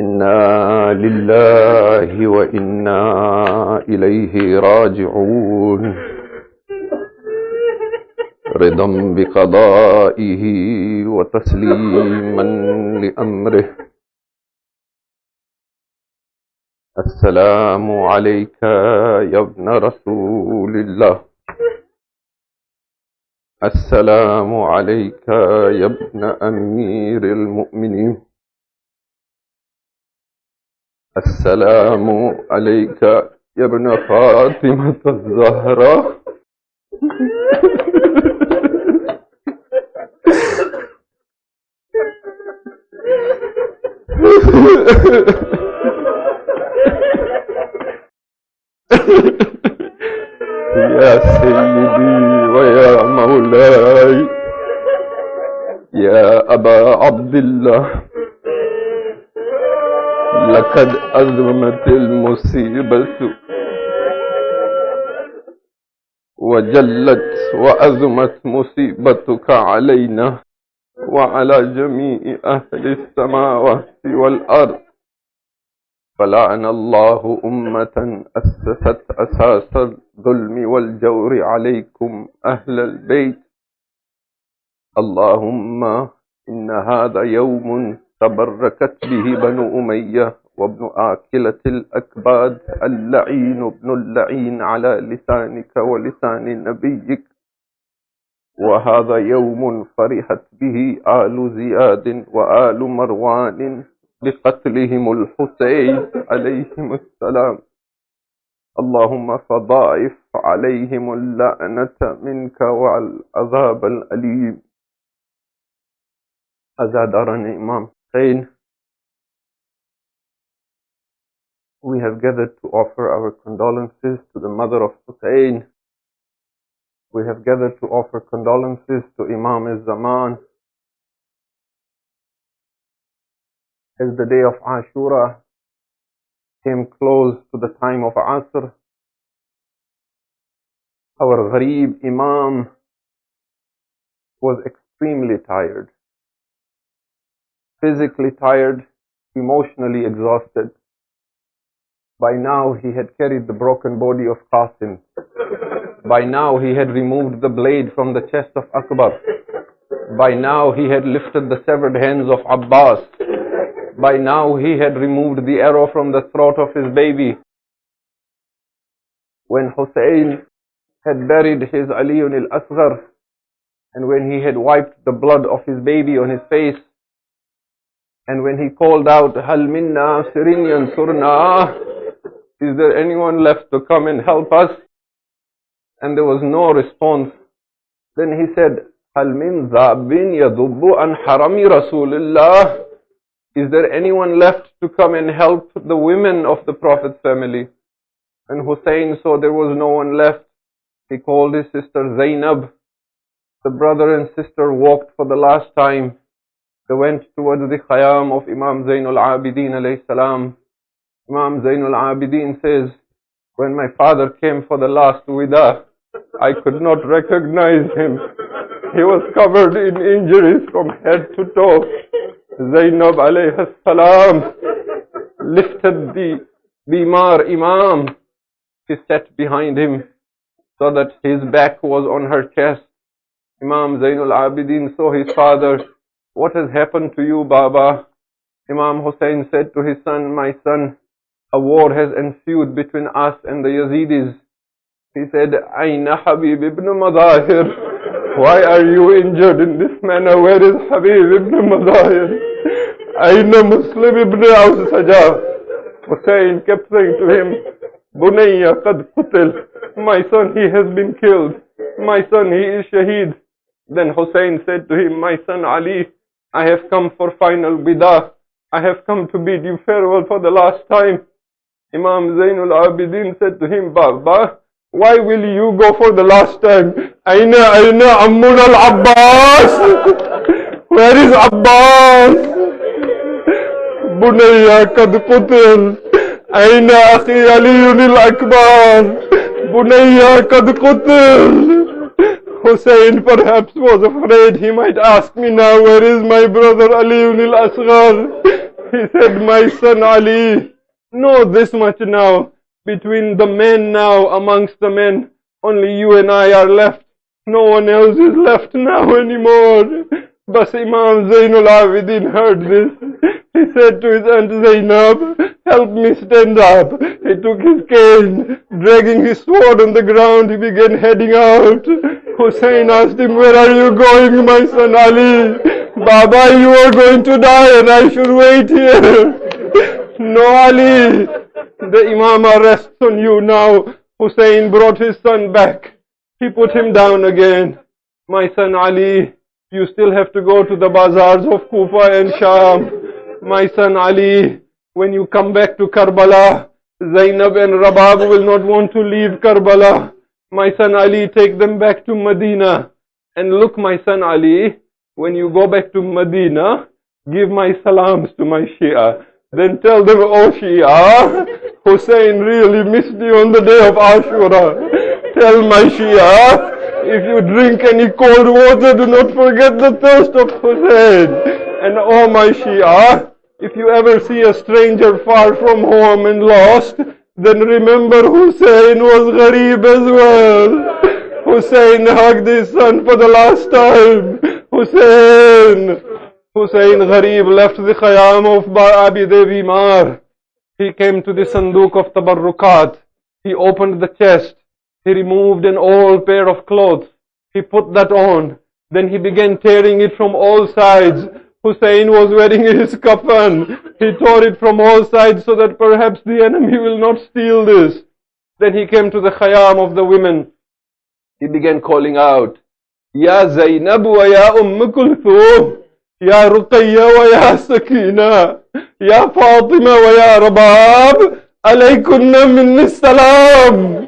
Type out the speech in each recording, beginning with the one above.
إنا لله وإنا إليه راجعون رضا بقضائه وتسليما لأمره. السلام عليك يا ابن رسول الله. السلام عليك يا ابن أمير المؤمنين. السلام عليك يا ابن فاطمة الزهراء. يا سيدي ويا مولاي يا أبا عبد الله، لقد أزمت المصيبة وجلت وأزمت مصيبتك علينا وعلى جميع أهل السماوات والأرض، فلعن الله أمة أسست أساس الظلم والجور عليكم أهل البيت. اللهم إن هذا يوم تبركت به بنو أمية وابن آكلة الأكباد اللعين ابن اللعين على لسانك ولسان نبيك، وهذا يوم فرحت به آل زياد وآل مروان بقتلهم الحسين عليهم السلام. اللهم فضاعف عليهم اللعنة منك والعذاب الأليم. Azadaran Imam Hussein, we have gathered to offer our condolences to the mother of Hussein. We have gathered to offer condolences to Imam al-Zaman. As the day of Ashura came close to the time of Asr, our Ghareeb Imam was extremely tired, physically tired, emotionally exhausted. By now he had carried the broken body of Qasim. By now he had removed the blade from the chest of Akbar. By now he had lifted the severed hands of Abbas. By now he had removed the arrow from the throat of his baby. When Hussein had buried his Aliyun al-Asghar, and when he had wiped the blood of his baby on his face, and when he called out, Hal minna sirin yansurna, is there anyone left to come and help us? And there was no response. Then he said, Hal min zabin yadubbu an harami Rasulillah, is there anyone left to come and help the women of the Prophet's family? And Hussein saw there was no one left. He called his sister Zainab. The brother and sister walked for the last time. They went towards the Khayyam of Imam Zainul Abidin alayhi salam. Imam Zainul Abidin says, when my father came for the last wida, I could not recognize him. He was covered in injuries from head to toe. Zainab alayhi salam lifted the Bimar Imam. She sat behind him so that his back was on her chest. Imam Zainul Abidin saw his father. What has happened to you, Baba? Imam Hussein said to his son, my son, a war has ensued between us and the Yazidis. He said, Aina Habib ibn Madahir? Why are you injured in this manner? Where is Habib ibn Madahir? Aina Muslim ibn Awsaja? Hussein kept saying to him, Bunayya qad qutil. My son, he has been killed. My son, he is shaheed. Then Hussein said to him, my son Ali, I have come for final bidah. I have come to bid you farewell for the last time. Imam Zainul Abidin said to him, Baba, why will you go for the last time? Aina Ammun al-Abbas? Where is Abbas? Bunayya qad qutil. Aina akhi Aliyun al-Akbar? Bunayya qad qutil. Hussein perhaps was afraid he might ask me now, where is my brother Aliyun al-Asghar? He said, my son Ali, know this much now. Between the men now, amongst the men, only you and I are left. No one else is left now anymore. But Imam Zainul Abidin heard this. He said to his aunt Zainab, help me stand up. He took his cane, dragging his sword on the ground, he began heading out. Hussein asked him, where are you going, my son Ali? Baba, you are going to die and I should wait here. No, Ali, the Imama rests on you now. Hussein brought his son back. He put him down again. My son Ali, you still have to go to the bazaars of Kufa and Shaam. My son Ali, when you come back to Karbala, Zainab and Rabab will not want to leave Karbala. My son Ali, take them back to Medina. And look, my son Ali, when you go back to Medina, give my salams to my Shia. Then tell them, oh Shia, Hussein really missed you on the day of Ashura. Tell my Shia, if you drink any cold water, do not forget the thirst of Hussein. And oh my Shia, if you ever see a stranger far from home and lost, then remember Hussein was Ghareeb as well. Hussein hugged his son for the last time. Hussein Ghareeb left the Khayyam of Abid Bimar. He came to the Sanduk of Tabarrukat. He opened the chest. He removed an old pair of clothes. He put that on. Then he began tearing it from all sides. Hussein was wearing his kafan. He tore it from all sides so that perhaps the enemy will not steal this. Then he came to the Khayyam of the women. He began calling out, Ya Zainab wa ya Kulthum, Ya Ruqayya wa ya Sakina, Ya Fatima wa ya Rabab, alaykunna minni salam.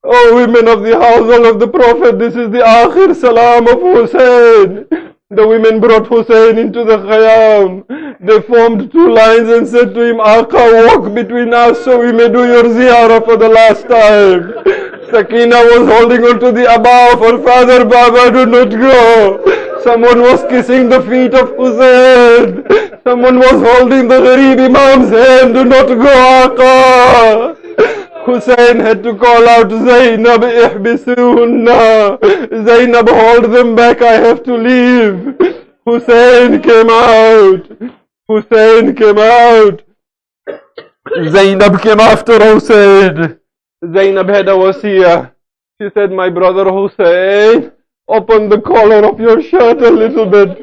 O women of the household of the Prophet, this is the Akhir Salam of Hussein. The women brought Hussein into the Khayyam. They formed two lines and said to him, Aqa, walk between us so we may do your ziyarah for the last time. Sakina was holding on to the abba of her father, Baba, do not go. Someone was kissing the feet of Hussein. Someone was holding the Ghareeb Imam's hand, do not go, Aqa. Hussein had to call out, Zainab, ihbisuhunna. Zainab, hold them back, I have to leave. Hussein came out. Zainab came after Hussein. Zainab had a wasiyah. She said, my brother Hussein, open the collar of your shirt a little bit.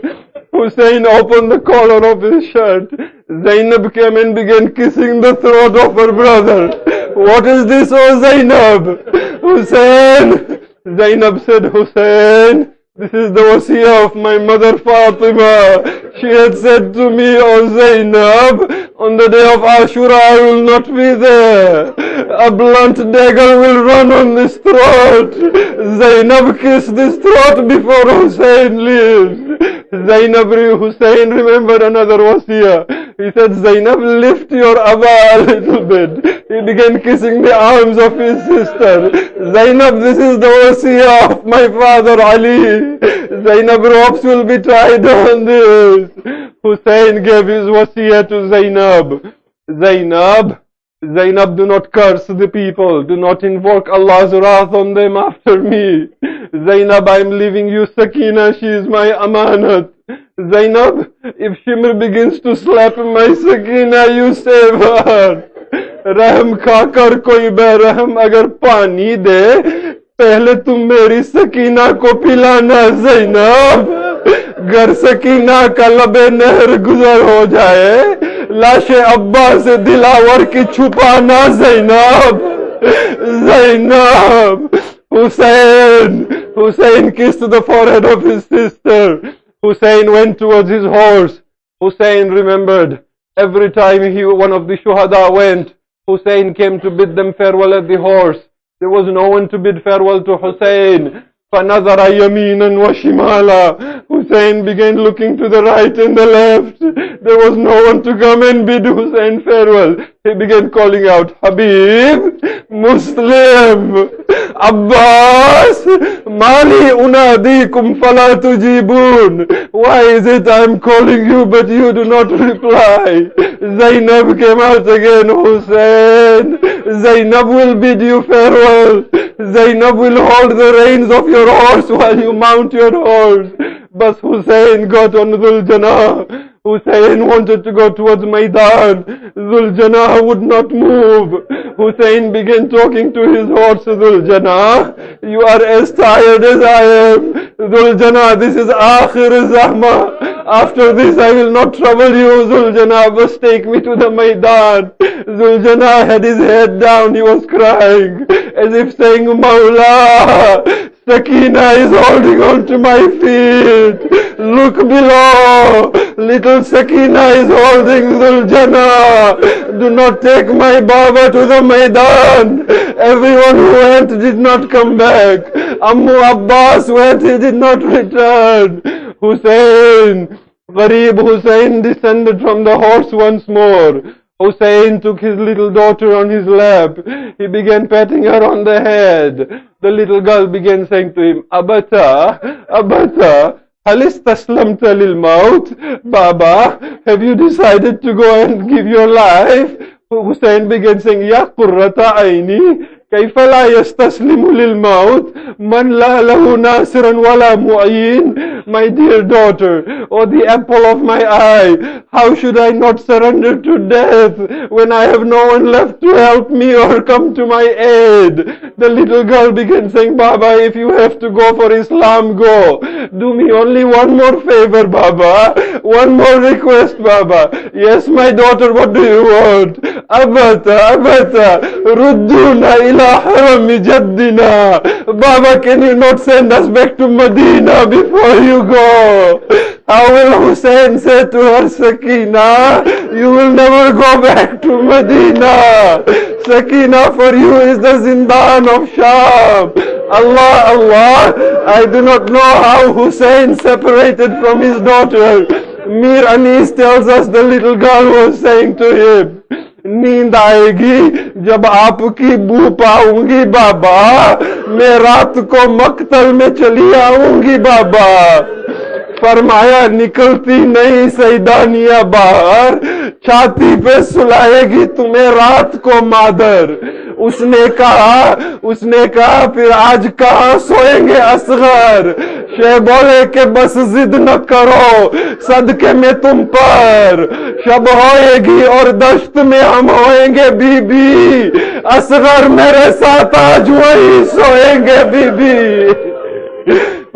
Hussein opened the collar of his shirt. Zainab came and began kissing the throat of her brother. What is this, oh Zainab? Hussein! Zainab said, Hussein, this is the wasiyah of my mother Fatima. She had said to me, oh Zainab, on the day of Ashura I will not be there. A blunt dagger will run on this throat. Zainab kissed this throat before Hussein leaves. Hussein remembered another wasiyah. He said, Zainab, lift your abba a little bit. He began kissing the arms of his sister. Zainab, this is the wasiyah of my father Ali. Zainab, ropes will be tied on this. Hussein gave his wasiyah to Zainab. Zainab, do not curse the people. Do not invoke Allah's wrath on them after me. Zainab, I am leaving you Sakina. She is my amanat. Zainab, if Shimr begins to slap my Sakina, you save her. Rahm khakar koi berahm agar pani de, pehle tum meri Sakina ko pilana, Zainab. Gar Sakina ka labe nahr guzar ho jaye, लाशे अब्बा से दिलावर की छुपाना Zainab. Hussein kissed the forehead of his sister. Hussein went towards his horse. Hussein remembered every time one of the shuhada went, Hussein came to bid them farewell at the horse. There was no one to bid farewell to Hussein. فَنَظَرَ يَمِينًا وَشِمَالًا. Hussein began looking to the right and the left. There was no one to come and bid Hussein farewell. He began calling out, Habib, Muslim, Abbas, Mali unadikum fala tujibun. Why is it I'm calling you but you do not reply? Zainab came out again, Hussein. Zainab will bid you farewell. Zainab will hold the reins of your horse while you mount your horse. But Hussein got on Dhul Janah. Hussein wanted to go towards Maidan. Dhul Janah would not move. Hussein began talking to his horse, Dhul Janah, you are as tired as I am. Dhul Janah, this is Akhir Zahma. After this I will not trouble you, Dhul Janah, but take me to the Maidan. Dhul Janah had his head down, he was crying, as if saying, Mawla, Sakina is holding on to my feet. Look below. Little Sakina is holding Dhul Janah. Do not take my Baba to the Maidan. Everyone who went did not come back. Ammu Abbas went, he did not return. Hussein, Ghareeb Hussein descended from the horse once more. Hussein took his little daughter on his lap. He began patting her on the head. The little girl began saying to him, Abata, Abata, hal istaslamta lil maut? Baba, have you decided to go and give your life? Hussein began saying, Ya qurrata aini, كيف لا يستسلم للموت من لا له ناصر ولا معين. My dear daughter, oh the apple of my eye, how should I not surrender to death when I have no one left to help me or come to my aid? The little girl began saying, Baba, if you have to go for Islam, go. Do me only one more favor, Baba. One more request, Baba. Yes, my daughter, what do you want? Abata, Abata, Rudduna Haram Jaddina. Baba, can you not send us back to Medina before you go? How will Hussein say to her, Sakina, you will never go back to Medina. Sakina for you is the Zindan of Shaam. Allah, Allah, I do not know how Hussein separated from his daughter. Mir Anis tells us the little girl was saying to him, नींद आएगी जब आपकी बू पाऊंगी बाबा, मैं रात को मक्तल में चली आऊंगी बाबा. फरमाया निकलती नहीं सैदानिया बाहर, छाती पे सुलाएगी तुम्हें रात को मादर. उसने कहा फिर आज कहाँ सोएंगे असगर. शेख बोले कि बस जिद न करो सदके में तुम पर, शब होएगी और दश्त में हम होएंगे बीबी. असगर मेरे साथ आज वही सोएंगे बीबी.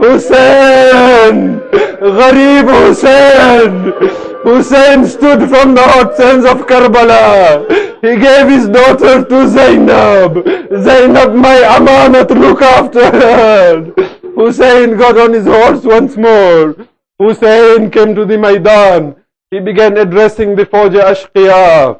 Hussein, Ghareeb Hussein. Hussein stood from the hot sands of Karbala. He gave his daughter to Zainab. Zainab, my amanat, look after her. Hussein got on his horse once more. Hussein came to the Maidan. He began addressing the Fauja Ashqiya.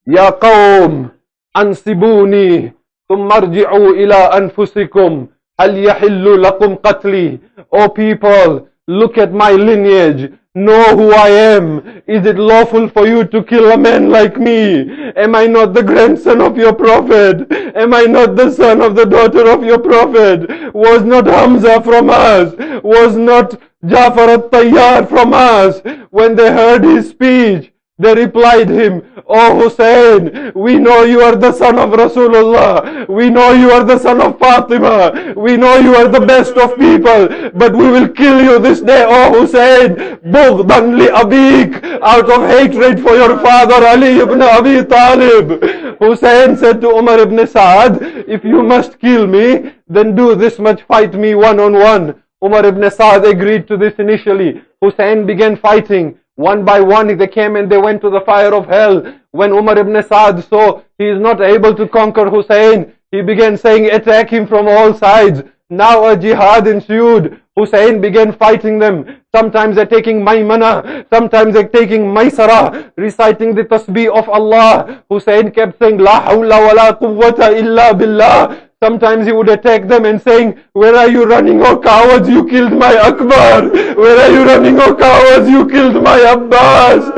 Ya qawm, ansibuni, thumma arji'u ila anfusikum. Hal yahillu lakum qatli. O people, look at my lineage. Know who I am. Is it lawful for you to kill a man like me? Am I not the grandson of your prophet? Am I not the son of the daughter of your prophet? Was not Hamza from us? Was not Jafar al-Tayyar from us? When they heard his speech, they replied him, Oh Hussein, we know you are the son of Rasulullah. We know you are the son of Fatima. We know you are the best of people. But we will kill you this day, Oh Hussein. Bughdan li abik, out of hatred for your father Ali ibn Abi Talib. Hussein said to Umar ibn Saad, if you must kill me, then do this much, fight me one-on-one. Umar ibn Saad agreed to this initially. Hussein began fighting. One by one they came and they went to the fire of hell. When Umar ibn Saad saw he is not able to conquer Hussein, he began saying, attack him from all sides. Now a jihad ensued. Hussein began fighting them. Sometimes they're taking Maymana, sometimes they're taking Maysara, reciting the tasbih of Allah. Hussein kept saying, La hawla wa la quwwata illa billah. Sometimes he would attack them and saying, where are you running, O cowards? You killed my Akbar. Where are you running, O cowards? You killed my Abbas.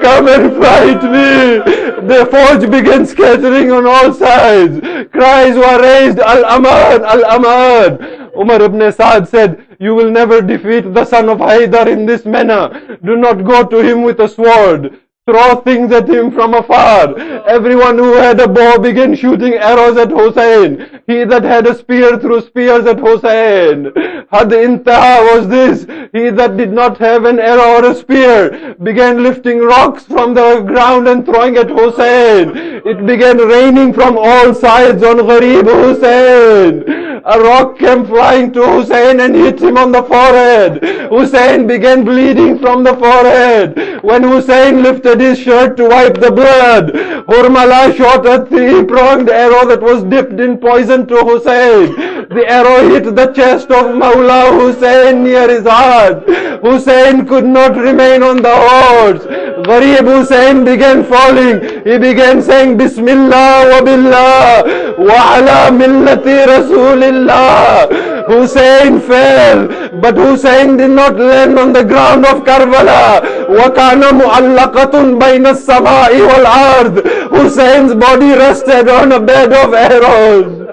Come and fight me. The forge began scattering on all sides. Cries were raised, Al-Aman, Al-Aman. Umar ibn Saad said, you will never defeat the son of Haydar in this manner. Do not go to him with a sword. Throw things at him from afar. Everyone who had a bow began shooting arrows at Hussein. He that had a spear threw spears at Hussein. Had intaha was this. He that did not have an arrow or a spear began lifting rocks from the ground and throwing at Hussein. It began raining from all sides on Ghareeb Hussein. A rock came flying to Hussein and hit him on the forehead. Hussein began bleeding from the forehead. When Hussein lifted his shirt to wipe the blood, Hurmala shot a three-pronged arrow that was dipped in poison to Hussein. The arrow hit the chest of Maula Hussein near his heart. Hussein could not remain on the horse. Ghareeb Hussein began falling. He began saying, Bismillah wa billah wa ala millati Rasulillah. Hussein fell, but Hussein did not land on the ground of Karbala. وَكَانَ مُعَلَّقَةٌ بَيْنَ السَّمَاءِ وَالْأَرْضِ. Hussein's body rested on a bed of arrows.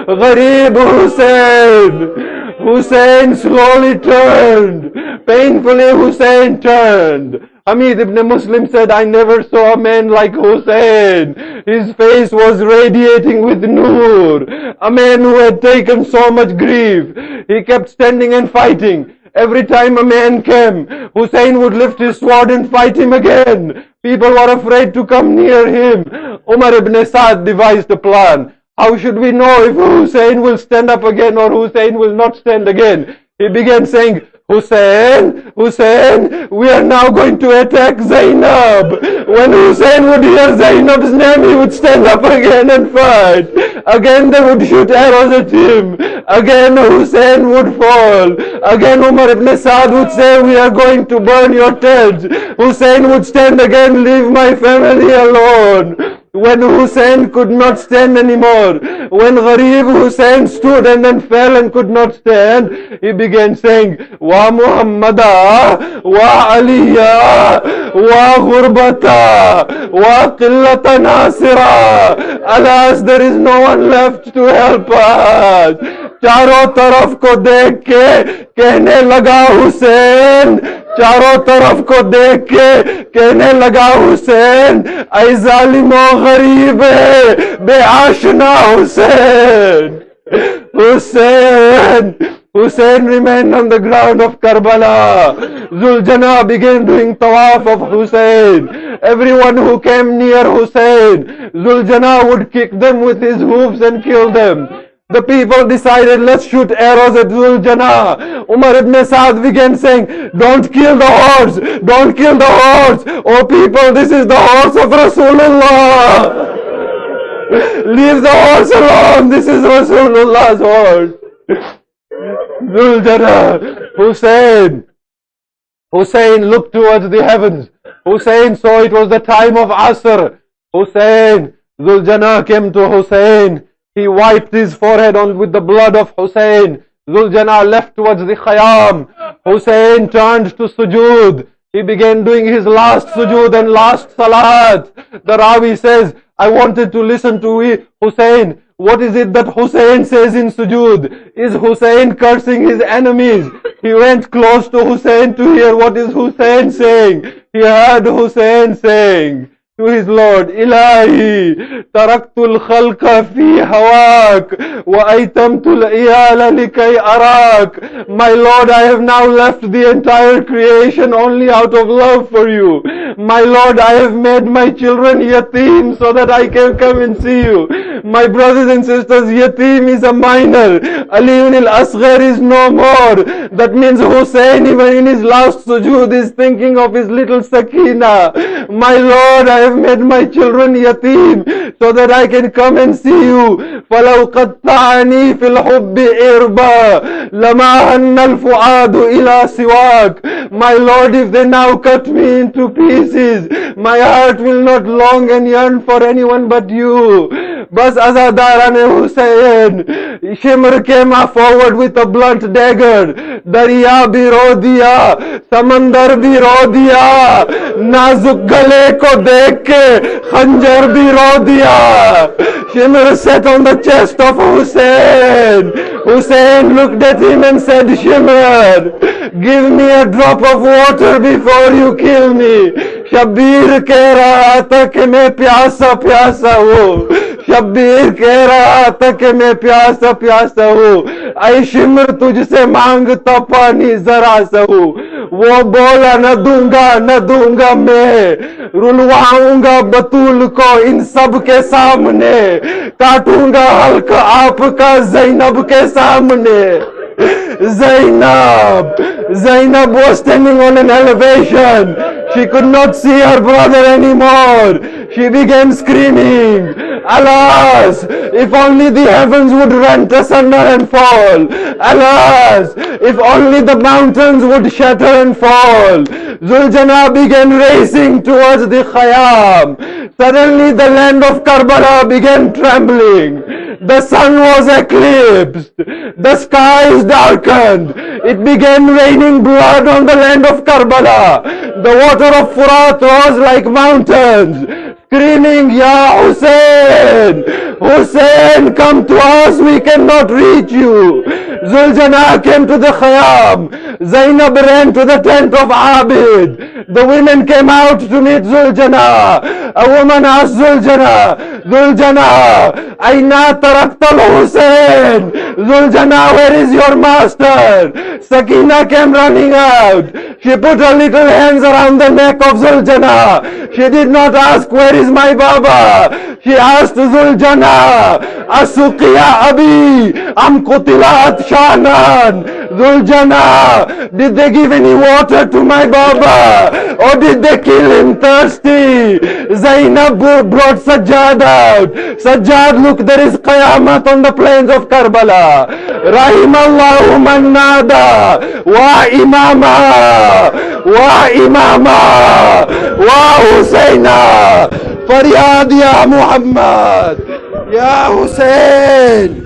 Ghareeb Hussein. Hussein slowly turned. Painfully Hussein turned. Hamid ibn Muslim said, I never saw a man like Hussein. His face was radiating with nur. A man who had taken so much grief. He kept standing and fighting. Every time a man came, Hussein would lift his sword and fight him again. People were afraid to come near him. Umar ibn Saad devised a plan. How should we know if Hussein will stand up again or Hussein will not stand again? He began saying, Hussein, Hussein, we are now going to attack Zainab. When Hussein would hear Zainab's name, he would stand up again and fight. Again they would shoot arrows at him. Again Hussein would fall. Again Umar ibn Saad would say, we are going to burn your tents. Hussein would stand again, leave my family alone. When Hussein could not stand anymore, when Ghareeb Hussein stood and then fell and could not stand, he began saying, Wa Muhammada, Wa Aliya, Wa Ghurbata, Wa Qillata Nasira. Alas, there is no one left to help us. चारों तरफ को देख के कहने लगा हुसैन, चारों तरफ को देख के कहने लगा हुसैन, ऐ जालिमो गरीब बेआशना Hussain. Hussein remained on the ground of Karbala. Zuljana began doing tawaf of Hussein. Everyone who came near Hussein, Zuljana would kick them with his hoofs and kill them. The people decided, let's shoot arrows at Zuljana. Umar ibn Saad began saying, don't kill the horse, don't kill the horse. Oh people, this is the horse of Rasulullah. Leave the horse alone, this is Rasulullah's horse. Zuljana, Hussein looked towards the heavens. Hussein saw it was the time of Asr. Zuljana came to Hussein. He wiped his forehead on with the blood of Hussein. Zuljana left towards the Khayyam. Hussein turned to sujood. He began doing his last sujood and last salat. The Rawi says, I wanted to listen to Hussein. What is it that Hussein says in sujood? Is Hussein cursing his enemies? He went close to Hussein to hear what is Hussein saying. He heard Hussein saying to his Lord, Ilahi, taraktul khalqa fi hawak, wa aitamtul iyala likay arak. My Lord, I have now left the entire creation only out of love for you. My Lord, I have made my children yatim so that I can come and see you. My brothers and sisters, yatim is a minor. Aliun al-Asghar is no more. That means Hussein, even in his last sujood, is thinking of his little Sakina. My Lord, I have made my children yatim so that I can come and see you. فَلَوْ قَطَّعَنِي فِي الْحُبِّ إِرْبًا لَمَا هَنَّ الْفُعَادُ إِلَى سِوَاكَ. My Lord, if they now cut me into pieces, my heart will not long and yearn for anyone but you. Bas Azadaran Hussain, Shimr came forward with a blunt dagger. Dariya bhi ro diya, samandar bhi ro diya, nazuk gale ko dekh ke khanjar bhi ro diya. Shimr sat on the chest of Hussain. Hussain looked at him and said, Shimr, give me a drop of water before you kill me. Shabbir कह रहा था कि मैं प्यासा प्यासा हूँ. शब्बीर कह रहा था कि मैं प्यासा प्यासा हूँ. ऐ शिमर तुझसे मांगता पानी जरा सा हूँ. वो बोला न दूंगा मैं. रुलवाऊंगा बतूल को इन सब के सामने. काटूंगा हल्क आपका ज़ैनब के सामने. Zainab was standing on an elevation. She could not see her brother anymore. She began screaming, Alas, if only the heavens would rent asunder and fall. Alas, if only the mountains would shatter and fall. Zuljana began racing towards the Khayyam. Suddenly the land of Karbala began trembling. The sun was eclipsed. The skies darkened. It began raining blood on the land of Karbala. The water of Furat rose like mountains, screaming, Ya Hussein! Hussein, come to us, we cannot reach you. Zuljana came to the Khayyam. Zainab ran to the tent of Abid. The women came out to meet Zuljana. A woman asked Zuljana, Zuljana, Aina taraktal Hussein? Zuljana, where is your master? Sakina came running out. She put her little hands around the neck of Zuljana. She did not ask, where is my Baba? She asked Zuljana, Asuqiya Abi, Am Kutilat Shanan. Zuljana, did they give any water to my Baba? Or did they kill him thirsty? Zainab brought Sajjad out. Sajjad, look, there is Qayamat on the plains of Karbala. Rahimallahu man nada, wa imama, wa imama, wa Husaina. Faryad ya Muhammad, ya Hussein.